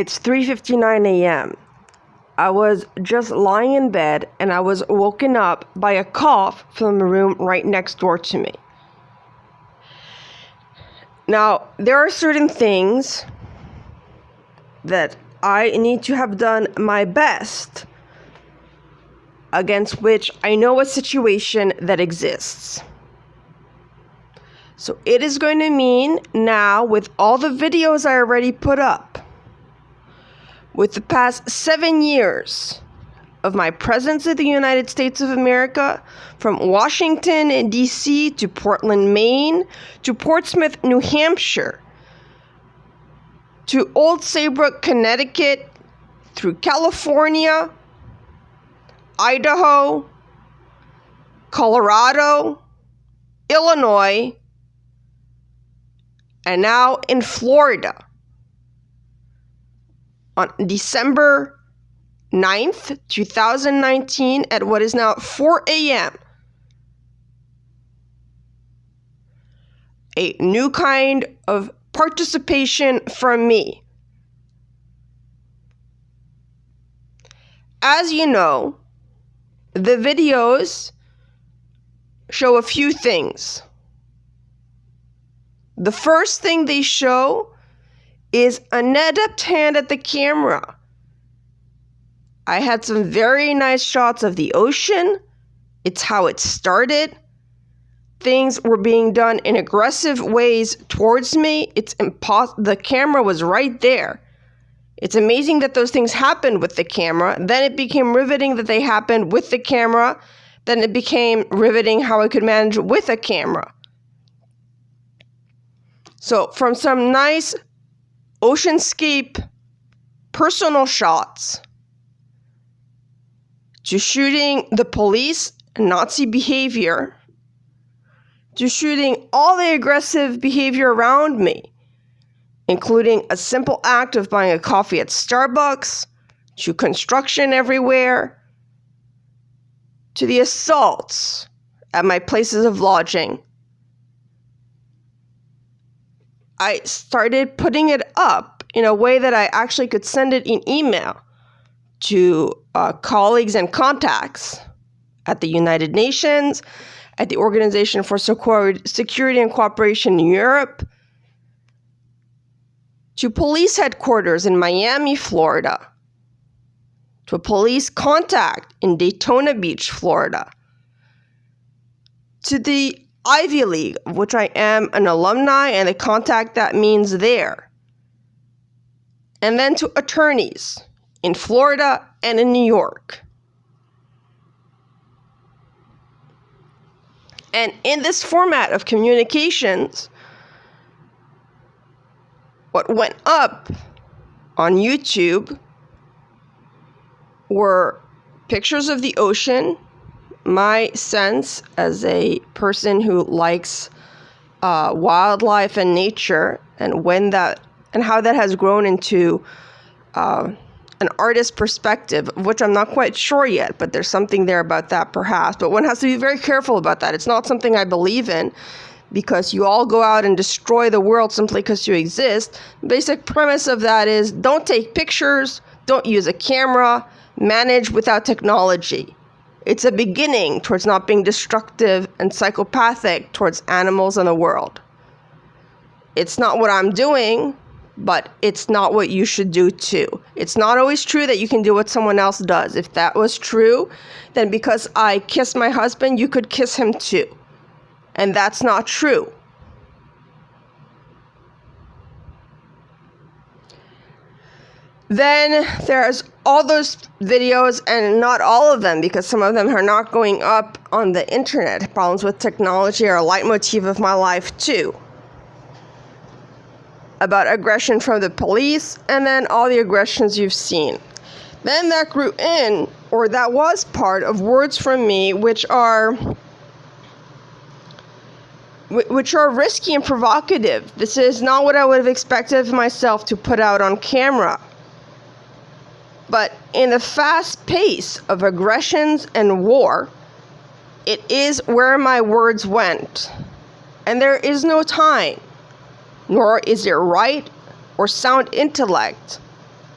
It's 3:59 a.m. I was just lying in bed and I was woken up by a cough from the room right next door to me. Now, there are certain things that I need to have done my best against which I know a situation that exists. So it is going to mean now, with all the videos I already put up, with the past 7 years of my presence in the United States of America, from Washington, D.C. to Portland, Maine, to Portsmouth, New Hampshire, to Old Saybrook, Connecticut, through California, Idaho, Colorado, Illinois, and now in Florida. On December 9th, 2019, at what is now 4 a.m., a new kind of participation from me. As you know, the videos show a few things. The first thing they show is an adept hand at the camera. I had some very nice shots of the ocean. It's how it started. Things were being done in aggressive ways towards me. The camera was right there. It's amazing that those things happened with the camera. Then it became riveting that they happened with the camera. Then it became riveting how I could manage with a camera. So from some nice oceanscape personal shots to shooting the police Nazi behavior, to shooting all the aggressive behavior around me, including a simple act of buying a coffee at Starbucks, to construction everywhere, to the assaults at my places of lodging. I started putting it up in a way that I actually could send it in email to colleagues and contacts at the United Nations, at the Organization for Security and Cooperation in Europe, to police headquarters in Miami, Florida, to a police contact in Daytona Beach, Florida, to the Ivy League, of which I am an alumni, and the contact that means there, and then to attorneys in Florida and in New York. And in this format of communications, what went up on YouTube were pictures of the ocean. My sense as a person who likes wildlife and nature, and how that has grown into an artist perspective, of which I'm not quite sure yet, but there's something there about that perhaps. But one has to be very careful about that. It's not something I believe in, because you all go out and destroy the world simply because you exist. The basic premise of that is don't take pictures, don't use a camera, manage without technology. It's a beginning towards not being destructive and psychopathic towards animals and the world. It's not what I'm doing, but it's not what you should do too. It's not always true that you can do what someone else does. If that was true, then because I kiss my husband, you could kiss him too. And that's not true. Then there's all those videos, and not all of them, because some of them are not going up on the internet. Problems with technology are a leitmotif of my life too. About aggression from the police, and then all the aggressions you've seen. Then that grew in, or that was part of words from me, which are risky and provocative. This is not what I would have expected of myself to put out on camera. But in the fast pace of aggressions and war, it is where my words went. And there is no time, nor is there right or sound intellect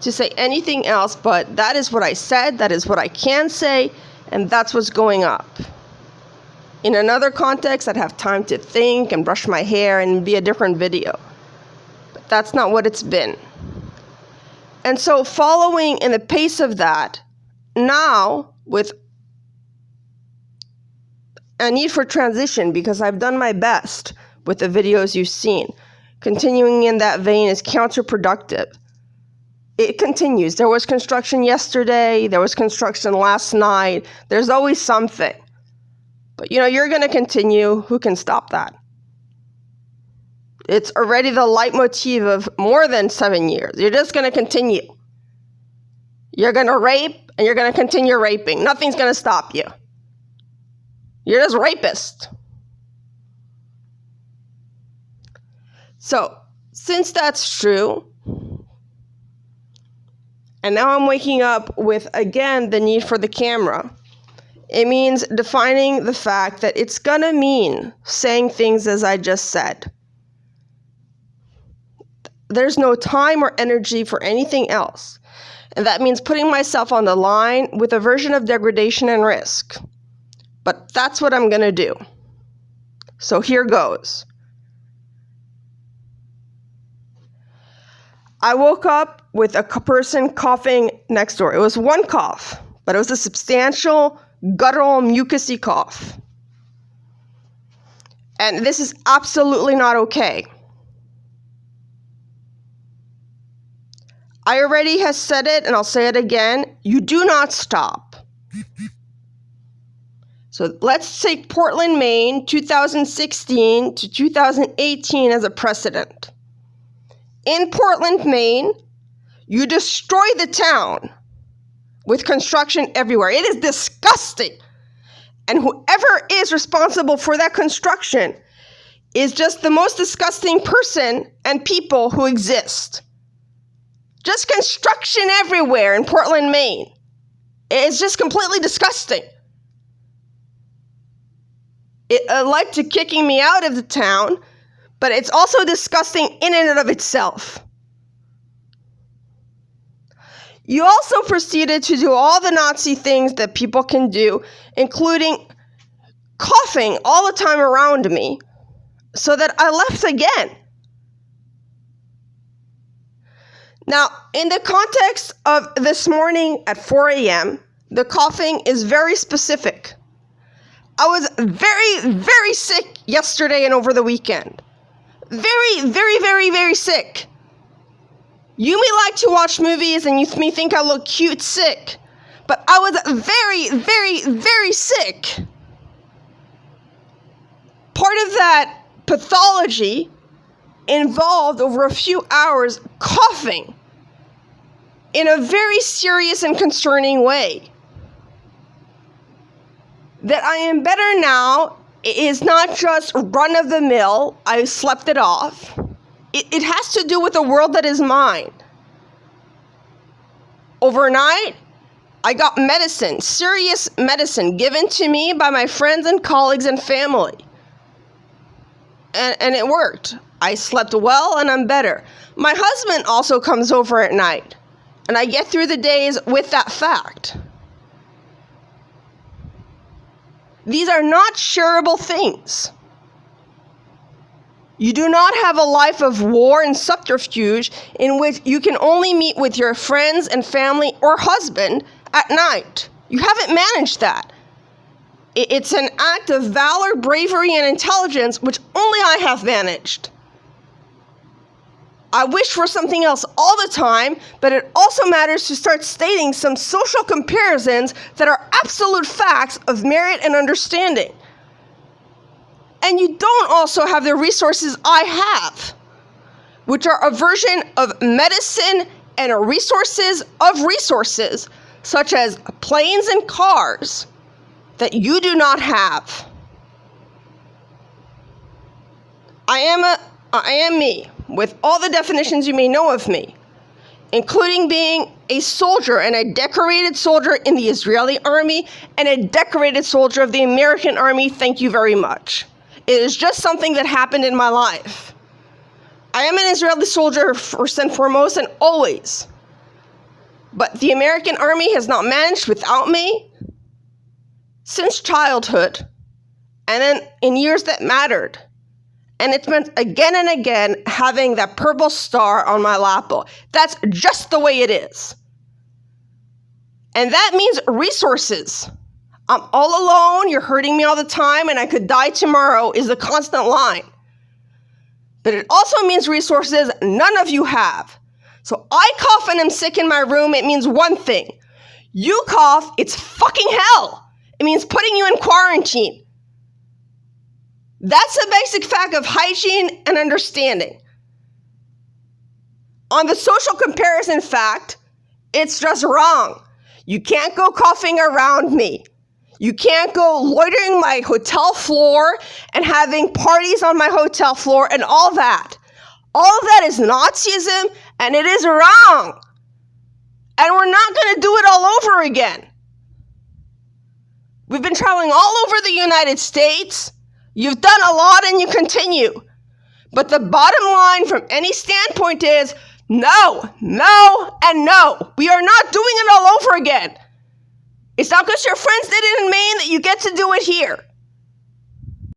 to say anything else, but that is what I said, that is what I can say, and that's what's going up. In another context, I'd have time to think and brush my hair and be a different video. But that's not what it's been. And so following in the pace of that, now with a need for transition, because I've done my best with the videos you've seen, continuing in that vein is counterproductive. It continues. There was construction yesterday. There was construction last night. There's always something. But, you're going to continue. Who can stop that? It's already the leitmotif of more than 7 years. You're just going to continue. You're going to rape, and you're going to continue raping. Nothing's going to stop you. You're just rapist. So, since that's true, and now I'm waking up with, again, the need for the camera, it means defining the fact that it's gonna mean saying things as I just said. There's no time or energy for anything else. And that means putting myself on the line with a version of degradation and risk. But that's what I'm gonna do. So here goes. I woke up with a person coughing next door. It was one cough, but it was a substantial, guttural, mucusy cough. And this is absolutely not okay. I already have said it, and I'll say it again. You do not stop. So let's take Portland, Maine, 2016 to 2018 as a precedent. In Portland, Maine, you destroy the town with construction everywhere. It is disgusting. And whoever is responsible for that construction is just the most disgusting person and people who exist. Just construction everywhere in Portland, Maine. It's just completely disgusting. It led to kicking me out of the town, but it's also disgusting in and of itself. You also proceeded to do all the Nazi things that people can do, including coughing all the time around me, so that I left again. Now, in the context of this morning at 4 a.m., the coughing is very specific. I was very, very sick yesterday and over the weekend. Very, very, very, very sick. You may like to watch movies and you may think I look cute sick, but I was very, very, very sick. Part of that pathology involved over a few hours coughing in a very serious and concerning way. That I am better now is not just run of the mill, I slept it off. It has to do with the world that is mine. Overnight, I got medicine, serious medicine, given to me by my friends and colleagues and family. And it worked. I slept well and I'm better. My husband also comes over at night, and I get through the days with that fact. These are not shareable things. You do not have a life of war and subterfuge in which you can only meet with your friends and family or husband at night. You haven't managed that. It's an act of valor, bravery, and intelligence which only I have managed. I wish for something else all the time, but it also matters to start stating some social comparisons that are absolute facts of merit and understanding. And you don't also have the resources I have, which are a version of medicine and resources of resources, such as planes and cars, that you do not have. I am me, with all the definitions you may know of me, including being a soldier and a decorated soldier in the Israeli army and a decorated soldier of the American army. Thank you very much. It is just something that happened in my life. I am an Israeli soldier first and foremost and always. But the American Army has not managed without me since childhood, and then in years that mattered. And it's meant again and again having that purple star on my lapel. That's just the way it is. And that means resources. I'm all alone, you're hurting me all the time, and I could die tomorrow is a constant line. But it also means resources none of you have. So I cough and I'm sick in my room, it means one thing. You cough, it's fucking hell. It means putting you in quarantine. That's a basic fact of hygiene and understanding. On the social comparison fact, it's just wrong. You can't go coughing around me. You can't go loitering my hotel floor and having parties on my hotel floor and all that. All of that is Nazism and it is wrong. And we're not going to do it all over again. We've been traveling all over the United States. You've done a lot and you continue. But the bottom line from any standpoint is no, no, and no. We are not doing it all over again. It's not because your friends did it in Maine that you get to do it here.